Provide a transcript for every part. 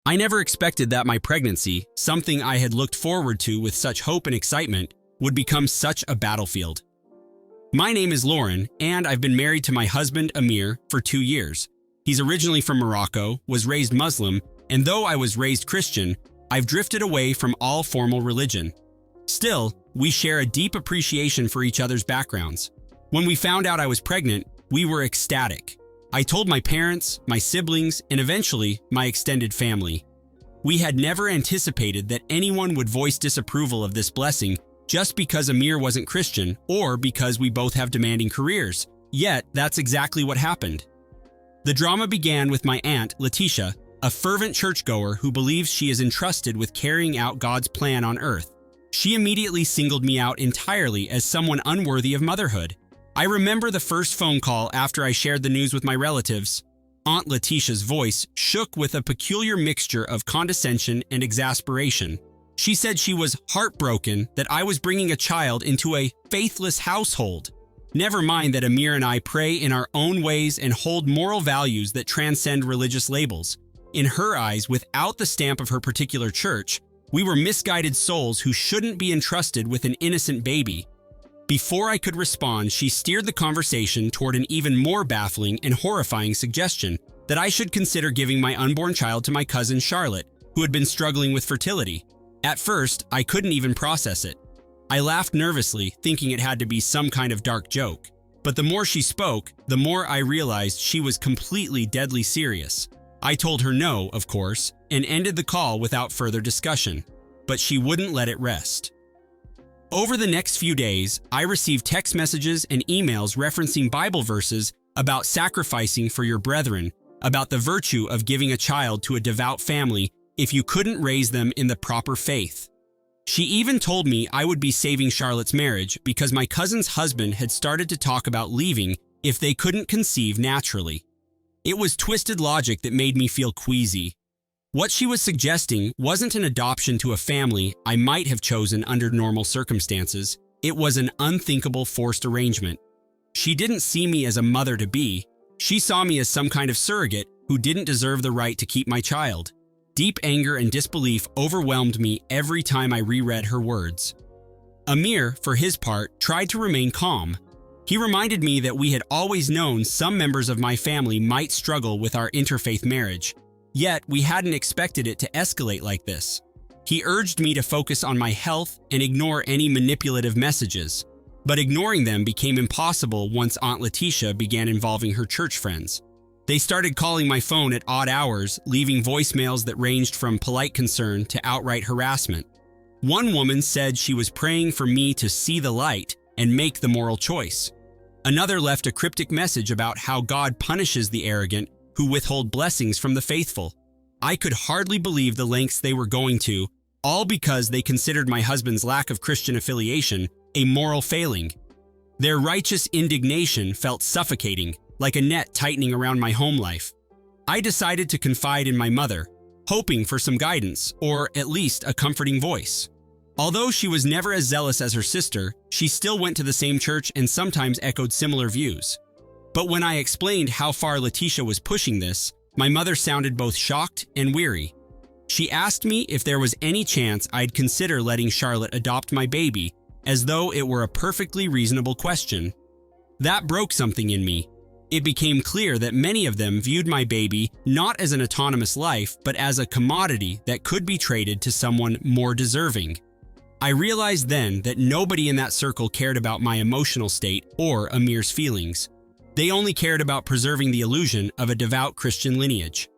I never expected that my pregnancy, something I had looked forward to with such hope and excitement, would become such a battlefield. My name is Lauren, and I've been married to my husband, Amir, for 2 years. He's originally from Morocco, was raised Muslim, and though I was raised Christian, I've drifted away from all formal religion. Still, we share a deep appreciation for each other's backgrounds. When we found out I was pregnant, we were ecstatic. I told my parents, my siblings, and eventually my extended family. We had never anticipated that anyone would voice disapproval of this blessing just because Amir wasn't Christian or because we both have demanding careers. Yet, that's exactly what happened. The drama began with my aunt, Letitia, a fervent churchgoer who believes she is entrusted with carrying out God's plan on earth. She immediately singled me out entirely as someone unworthy of motherhood. I remember the first phone call after I shared the news with my relatives. Aunt Letitia's voice shook with a peculiar mixture of condescension and exasperation. She said she was heartbroken that I was bringing a child into a faithless household. Never mind that Amir and I pray in our own ways and hold moral values that transcend religious labels. In her eyes, without the stamp of her particular church, we were misguided souls who shouldn't be entrusted with an innocent baby. Before I could respond, she steered the conversation toward an even more baffling and horrifying suggestion that I should consider giving my unborn child to my cousin Charlotte, who had been struggling with fertility. At first, I couldn't even process it. I laughed nervously, thinking it had to be some kind of dark joke. But the more she spoke, the more I realized she was completely deadly serious. I told her no, of course, and ended the call without further discussion. But she wouldn't let it rest. Over the next few days, I received text messages and emails referencing Bible verses about sacrificing for your brethren, about the virtue of giving a child to a devout family if you couldn't raise them in the proper faith. She even told me I would be saving Charlotte's marriage because my cousin's husband had started to talk about leaving if they couldn't conceive naturally. It was twisted logic that made me feel queasy. What she was suggesting wasn't an adoption to a family I might have chosen under normal circumstances. It was an unthinkable forced arrangement. She didn't see me as a mother-to-be. She saw me as some kind of surrogate who didn't deserve the right to keep my child. Deep anger and disbelief overwhelmed me every time I reread her words. Amir, for his part, tried to remain calm. He reminded me that we had always known some members of my family might struggle with our interfaith marriage. Yet, we hadn't expected it to escalate like this. He urged me to focus on my health and ignore any manipulative messages. But ignoring them became impossible once Aunt Letitia began involving her church friends. They started calling my phone at odd hours, leaving voicemails that ranged from polite concern to outright harassment. One woman said she was praying for me to see the light and make the moral choice. Another left a cryptic message about how God punishes the arrogant who withhold blessings from the faithful. I could hardly believe the lengths they were going to, all because they considered my husband's lack of Christian affiliation a moral failing. Their righteous indignation felt suffocating, like a net tightening around my home life. I decided to confide in my mother, hoping for some guidance, or at least a comforting voice. Although she was never as zealous as her sister, she still went to the same church and sometimes echoed similar views. But when I explained how far Letitia was pushing this, my mother sounded both shocked and weary. She asked me if there was any chance I'd consider letting Charlotte adopt my baby, as though it were a perfectly reasonable question. That broke something in me. It became clear that many of them viewed my baby not as an autonomous life, but as a commodity that could be traded to someone more deserving. I realized then that nobody in that circle cared about my emotional state or Amir's feelings. They only cared about preserving the illusion of a devout Christian lineage.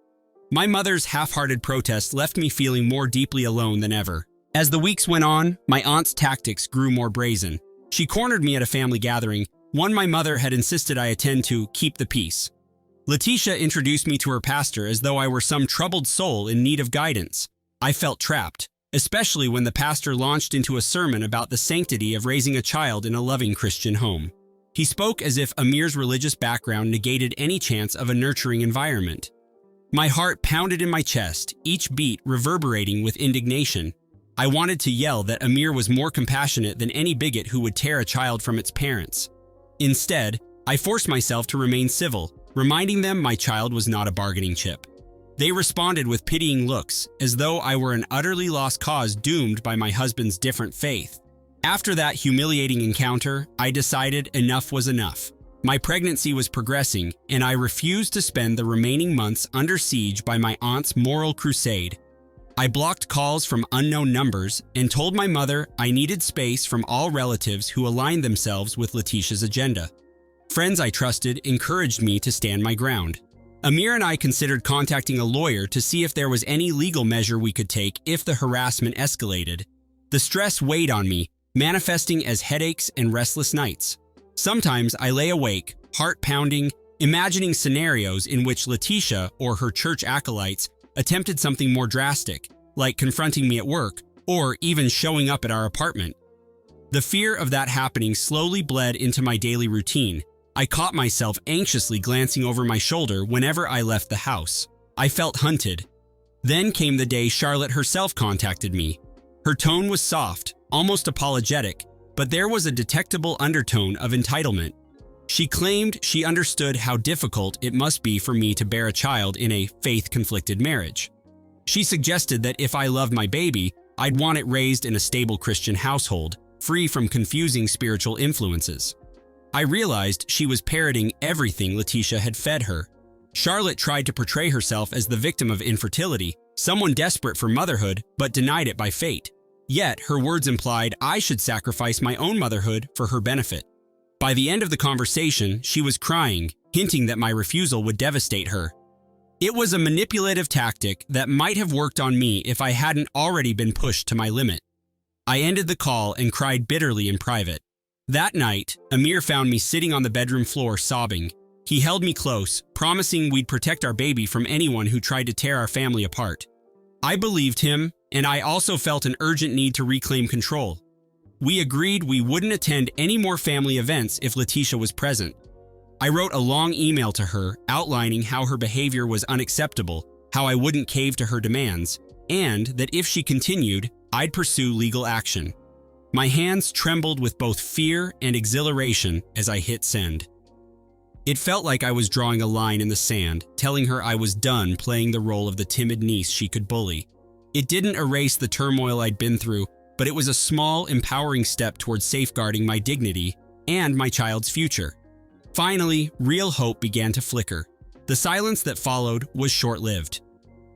My mother's half-hearted protest left me feeling more deeply alone than ever. As the weeks went on, my aunt's tactics grew more brazen. She cornered me at a family gathering, one my mother had insisted I attend to keep the peace. Letitia introduced me to her pastor as though I were some troubled soul in need of guidance. I felt trapped, especially when the pastor launched into a sermon about the sanctity of raising a child in a loving Christian home. He spoke as if Amir's religious background negated any chance of a nurturing environment. My heart pounded in my chest, each beat reverberating with indignation. I wanted to yell that Amir was more compassionate than any bigot who would tear a child from its parents. Instead, I forced myself to remain civil, reminding them my child was not a bargaining chip. They responded with pitying looks, as though I were an utterly lost cause doomed by my husband's different faith. After that humiliating encounter, I decided enough was enough. My pregnancy was progressing, and I refused to spend the remaining months under siege by my aunt's moral crusade. I blocked calls from unknown numbers and told my mother I needed space from all relatives who aligned themselves with Letitia's agenda. Friends I trusted encouraged me to stand my ground. Amir and I considered contacting a lawyer to see if there was any legal measure we could take if the harassment escalated. The stress weighed on me, manifesting as headaches and restless nights. Sometimes I lay awake, heart pounding, imagining scenarios in which Letitia or her church acolytes attempted something more drastic, like confronting me at work or even showing up at our apartment. The fear of that happening slowly bled into my daily routine. I caught myself anxiously glancing over my shoulder whenever I left the house. I felt hunted. Then came the day Charlotte herself contacted me. Her tone was soft, almost apologetic, but there was a detectable undertone of entitlement. She claimed she understood how difficult it must be for me to bear a child in a faith-conflicted marriage. She suggested that if I loved my baby, I'd want it raised in a stable Christian household, free from confusing spiritual influences. I realized she was parroting everything Letitia had fed her. Charlotte tried to portray herself as the victim of infertility, someone desperate for motherhood but denied it by fate. Yet her words implied I should sacrifice my own motherhood for her benefit. By the end of the conversation, she was crying, hinting that my refusal would devastate her. It was a manipulative tactic that might have worked on me if I hadn't already been pushed to my limit. I ended the call and cried bitterly in private. That night, Amir found me sitting on the bedroom floor sobbing. He held me close, promising we'd protect our baby from anyone who tried to tear our family apart. I believed him, and I also felt an urgent need to reclaim control. We agreed we wouldn't attend any more family events if Letitia was present. I wrote a long email to her outlining how her behavior was unacceptable, how I wouldn't cave to her demands, and that if she continued, I'd pursue legal action. My hands trembled with both fear and exhilaration as I hit send. It felt like I was drawing a line in the sand, telling her I was done playing the role of the timid niece she could bully. It didn't erase the turmoil I'd been through, but it was a small, empowering step towards safeguarding my dignity and my child's future. Finally, real hope began to flicker. The silence that followed was short-lived.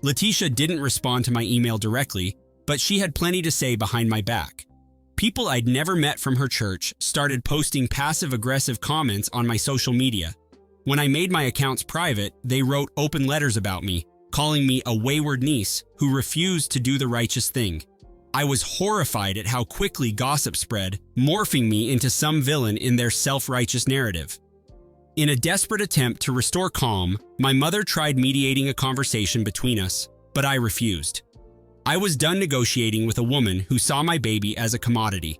Letitia didn't respond to my email directly, but she had plenty to say behind my back. People I'd never met from her church started posting passive-aggressive comments on my social media. When I made my accounts private, they wrote open letters about me, calling me a wayward niece who refused to do the righteous thing. I was horrified at how quickly gossip spread, morphing me into some villain in their self-righteous narrative. In a desperate attempt to restore calm, my mother tried mediating a conversation between us, but I refused. I was done negotiating with a woman who saw my baby as a commodity.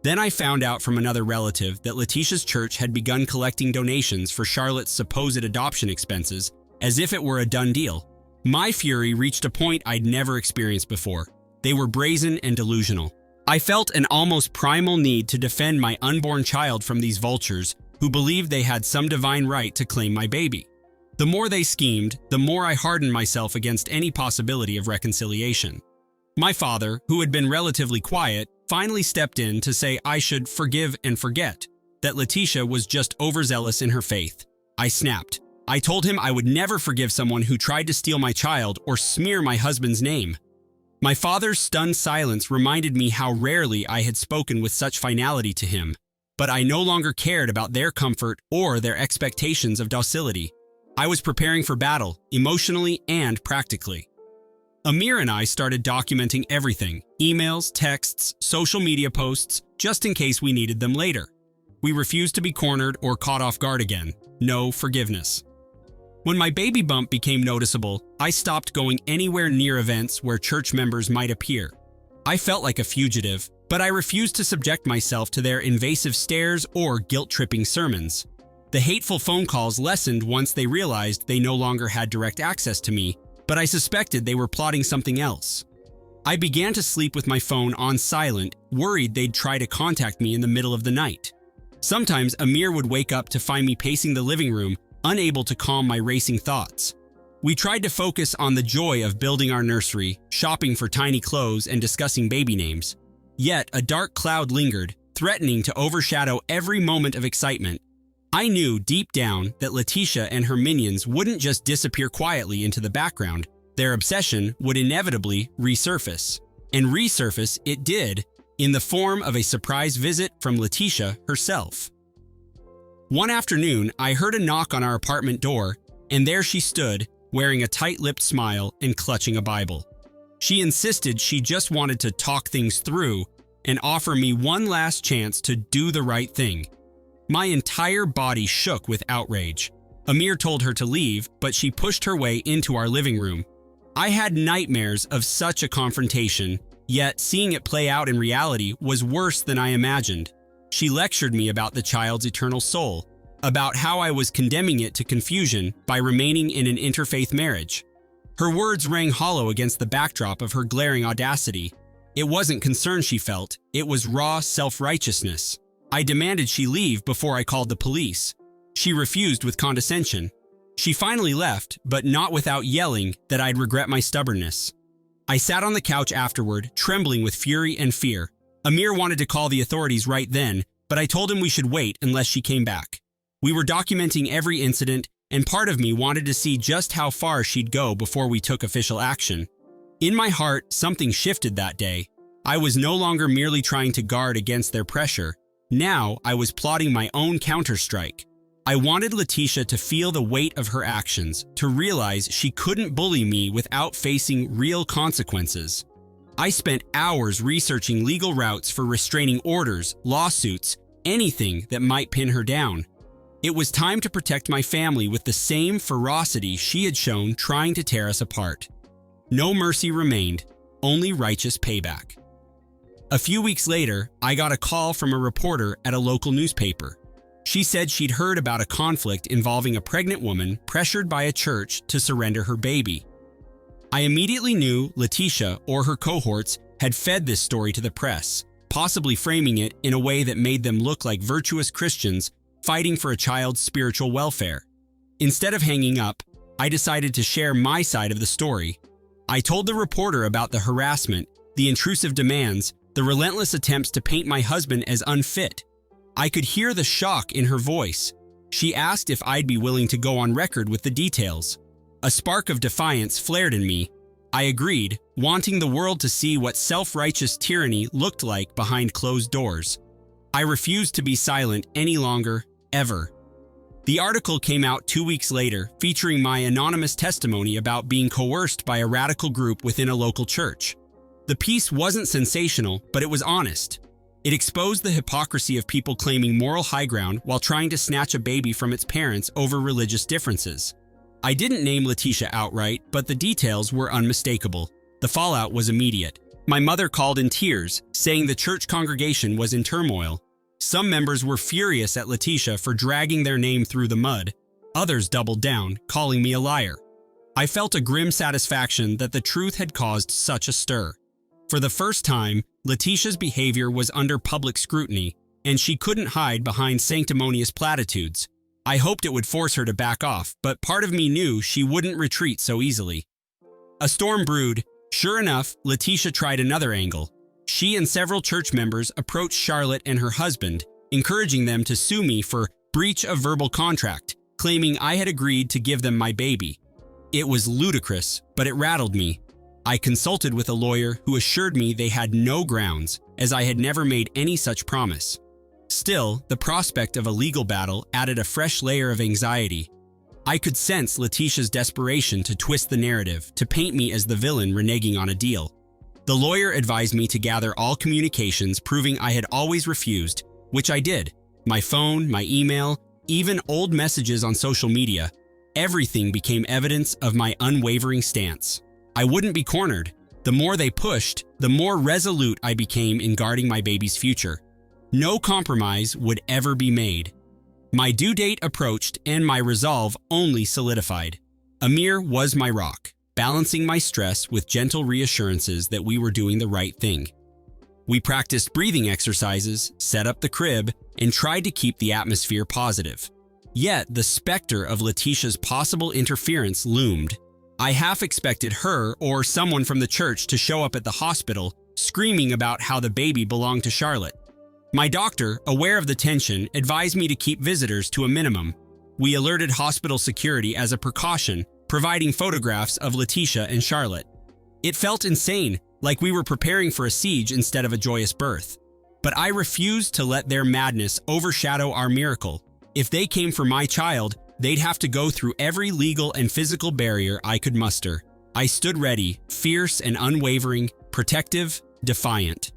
Then I found out from another relative that Letitia's church had begun collecting donations for Charlotte's supposed adoption expenses, as if it were a done deal. My fury reached a point I'd never experienced before. They were brazen and delusional. I felt an almost primal need to defend my unborn child from these vultures who believed they had some divine right to claim my baby. The more they schemed, the more I hardened myself against any possibility of reconciliation. My father, who had been relatively quiet, finally stepped in to say I should forgive and forget, that Letitia was just overzealous in her faith. I snapped. I told him I would never forgive someone who tried to steal my child or smear my husband's name. My father's stunned silence reminded me how rarely I had spoken with such finality to him, but I no longer cared about their comfort or their expectations of docility. I was preparing for battle, emotionally and practically. Amir and I started documenting everything, emails, texts, social media posts, just in case we needed them later. We refused to be cornered or caught off guard again. No forgiveness. When my baby bump became noticeable, I stopped going anywhere near events where church members might appear. I felt like a fugitive, but I refused to subject myself to their invasive stares or guilt-tripping sermons. The hateful phone calls lessened once they realized they no longer had direct access to me, but I suspected they were plotting something else. I began to sleep with my phone on silent, worried they'd try to contact me in the middle of the night. Sometimes Amir would wake up to find me pacing the living room, unable to calm my racing thoughts. We tried to focus on the joy of building our nursery, shopping for tiny clothes, and discussing baby names. Yet a dark cloud lingered, threatening to overshadow every moment of excitement. I knew deep down that Letitia and her minions wouldn't just disappear quietly into the background. Their obsession would inevitably resurface. And resurface it did, in the form of a surprise visit from Letitia herself. One afternoon, I heard a knock on our apartment door, and there she stood, wearing a tight-lipped smile and clutching a Bible. She insisted she just wanted to talk things through and offer me one last chance to do the right thing. My entire body shook with outrage. Amir told her to leave, but she pushed her way into our living room. I had nightmares of such a confrontation, yet seeing it play out in reality was worse than I imagined. She lectured me about the child's eternal soul, about how I was condemning it to confusion by remaining in an interfaith marriage. Her words rang hollow against the backdrop of her glaring audacity. It wasn't concern she felt, it was raw self-righteousness. I demanded she leave before I called the police. She refused with condescension. She finally left, but not without yelling that I'd regret my stubbornness. I sat on the couch afterward, trembling with fury and fear. Amir wanted to call the authorities right then, but I told him we should wait unless she came back. We were documenting every incident, and part of me wanted to see just how far she'd go before we took official action. In my heart, something shifted that day. I was no longer merely trying to guard against their pressure. Now, I was plotting my own counterstrike. I wanted Letitia to feel the weight of her actions, to realize she couldn't bully me without facing real consequences. I spent hours researching legal routes for restraining orders, lawsuits, anything that might pin her down. It was time to protect my family with the same ferocity she had shown trying to tear us apart. No mercy remained, only righteous payback. A few weeks later, I got a call from a reporter at a local newspaper. She said she'd heard about a conflict involving a pregnant woman pressured by a church to surrender her baby. I immediately knew Letitia or her cohorts had fed this story to the press, possibly framing it in a way that made them look like virtuous Christians fighting for a child's spiritual welfare. Instead of hanging up, I decided to share my side of the story. I told the reporter about the harassment, the intrusive demands, the relentless attempts to paint my husband as unfit. I could hear the shock in her voice. She asked if I'd be willing to go on record with the details. A spark of defiance flared in me. I agreed, wanting the world to see what self-righteous tyranny looked like behind closed doors. I refused to be silent any longer, ever. The article came out 2 weeks later, featuring my anonymous testimony about being coerced by a radical group within a local church. The piece wasn't sensational, but it was honest. It exposed the hypocrisy of people claiming moral high ground while trying to snatch a baby from its parents over religious differences. I didn't name Letitia outright, but the details were unmistakable. The fallout was immediate. My mother called in tears, saying the church congregation was in turmoil. Some members were furious at Letitia for dragging their name through the mud. Others doubled down, calling me a liar. I felt a grim satisfaction that the truth had caused such a stir. For the first time, Letitia's behavior was under public scrutiny, and she couldn't hide behind sanctimonious platitudes. I hoped it would force her to back off, but part of me knew she wouldn't retreat so easily. A storm brewed. Sure enough, Letitia tried another angle. She and several church members approached Charlotte and her husband, encouraging them to sue me for breach of verbal contract, claiming I had agreed to give them my baby. It was ludicrous, but it rattled me. I consulted with a lawyer who assured me they had no grounds, as I had never made any such promise. Still, the prospect of a legal battle added a fresh layer of anxiety. I could sense Letitia's desperation to twist the narrative, to paint me as the villain reneging on a deal. The lawyer advised me to gather all communications proving I had always refused, which I did. My phone, my email, even old messages on social media. Everything became evidence of my unwavering stance. I wouldn't be cornered. The more they pushed, the more resolute I became in guarding my baby's future. No compromise would ever be made. My due date approached and my resolve only solidified. Amir was my rock, balancing my stress with gentle reassurances that we were doing the right thing. We practiced breathing exercises, set up the crib, and tried to keep the atmosphere positive. Yet, the specter of Letitia's possible interference loomed. I half expected her or someone from the church to show up at the hospital, screaming about how the baby belonged to Charlotte. My doctor, aware of the tension, advised me to keep visitors to a minimum. We alerted hospital security as a precaution, providing photographs of Letitia and Charlotte. It felt insane, like we were preparing for a siege instead of a joyous birth. But I refused to let their madness overshadow our miracle. If they came for my child, they'd have to go through every legal and physical barrier I could muster. I stood ready, fierce and unwavering, protective, defiant.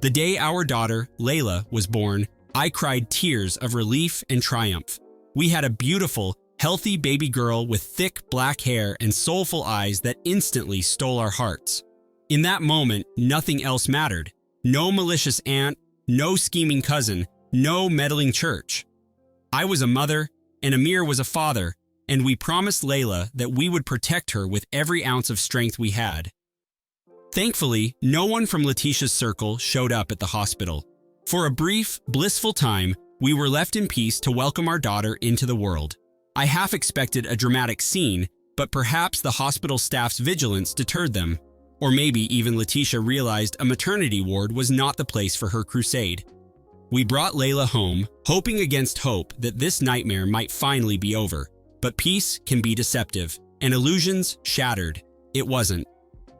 The day our daughter, Layla, was born, I cried tears of relief and triumph. We had a beautiful, healthy baby girl with thick black hair and soulful eyes that instantly stole our hearts. In that moment, nothing else mattered. No malicious aunt, no scheming cousin, no meddling church. I was a mother, and Amir was a father, and we promised Layla that we would protect her with every ounce of strength we had. Thankfully, no one from Letitia's circle showed up at the hospital. For a brief, blissful time, we were left in peace to welcome our daughter into the world. I half expected a dramatic scene, but perhaps the hospital staff's vigilance deterred them. Or maybe even Letitia realized a maternity ward was not the place for her crusade. We brought Layla home, hoping against hope that this nightmare might finally be over. But peace can be deceptive, and illusions shattered. It wasn't.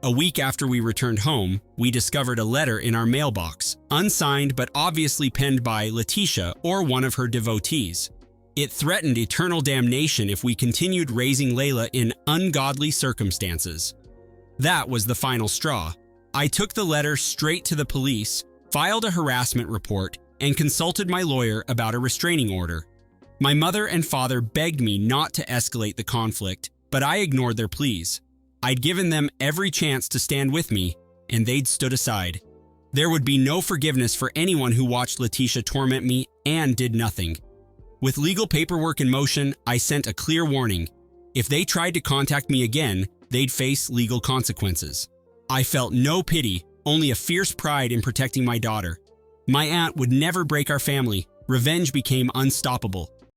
A week after we returned home, we discovered a letter in our mailbox, unsigned but obviously penned by Letitia or one of her devotees. It threatened eternal damnation if we continued raising Layla in ungodly circumstances. That was the final straw. I took the letter straight to the police, filed a harassment report, and consulted my lawyer about a restraining order. My mother and father begged me not to escalate the conflict, but I ignored their pleas. I'd given them every chance to stand with me, and they'd stood aside. There would be no forgiveness for anyone who watched Letitia torment me and did nothing. With legal paperwork in motion, I sent a clear warning. If they tried to contact me again, they'd face legal consequences. I felt no pity, only a fierce pride in protecting my daughter. My aunt would never break our family. Revenge became unstoppable.